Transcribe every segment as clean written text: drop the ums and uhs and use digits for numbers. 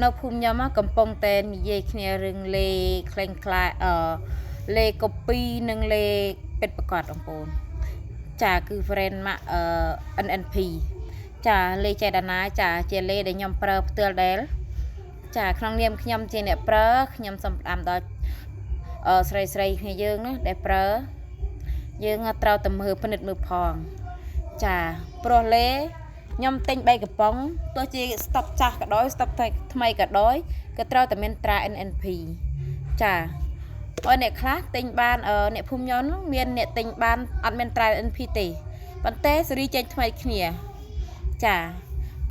នៅភូមិខ្ញុំកំពុងតែនិយាយគ្នារឿងលេខ្លែងខ្លាលេកូពីនិងលេពិតប្រកបបងប្អូនចាគឺ friend មកNNP ចាលេចេតនាចាជាលេដែលខ្ញុំប្រើផ្ទាល់ដែលចាក្នុងនាមខ្ញុំជាអ្នកប្រើខ្ញុំសូមផ្ដាំដល់ស្រីគ្នាយើងណាដែលប្រើយើងត្រូវតែមើលពិនិត្យមើលផងចាព្រោះលេខ្ញុំទិញ3កំប៉ុងទោះជាស្តុកចាស់ក៏ដោយស្តុកថ្មីក៏ដោយក៏ត្រូវតែមានត្រា NNP ចាអរអ្នកខ្លះទិញបានអ្នកភូមិខ្ញុំមានអ្នកទិញបានអត់មានត្រា NNP ទេប៉ុន្តែសេរីចេញថ្មីគ្នាចា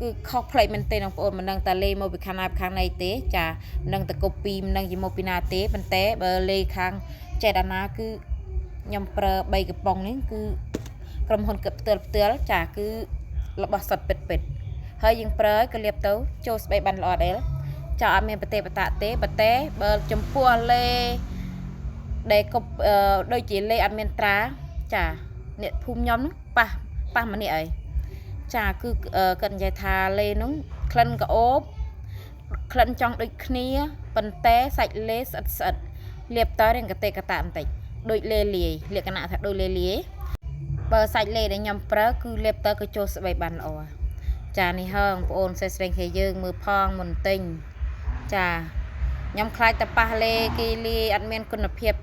គឺខុសផ្លេចមែនទេបងប្អូនមិនដឹងតាលេមកពីខាងណាខាងណីទេចាមិនដឹងតកូពីមិនដឹងជាមកពីណាទេប៉ុន្តែបើលេខាងចេតនាគឺខ្ញុំប្រើ3កំប៉ុងនេះគឺក្រុមហ៊ុនផ្ទាល់ចាគឺរបស់សុតពិតហើយយើងប្រើក៏លាបទៅចូលស្បែកបានល្អដែរចាអត់មានប្រទេសបតាទេប៉ុន្តែបើចំពោះលេដែលកុបដូចជាលេអត់មានត្រាចាអ្នកភូមិខ្ញុំប៉ះម្នាក់ហើយចាគឺគាត់និយាយថាលេនោះក្លិនក្អូបក្លិនចង់ដូចគ្នាប៉ុន្តែសាច់លេស្អិតលាបតើរៀងកតេកតាបន្តិចដូចលេលាយលក្ខណៈថាដូចលេលាយបើសាច់លេដែលខ្ញុំប្រើគឺលាបតើក៏ចូលស្បែកបានល្អចានេះហើបងប្អូនសេស្រីគេយើងមើលផងមុនទិញចាខ្ញុំខ្លាចតែប៉ះលេគេលាយអត់មានគុណភាព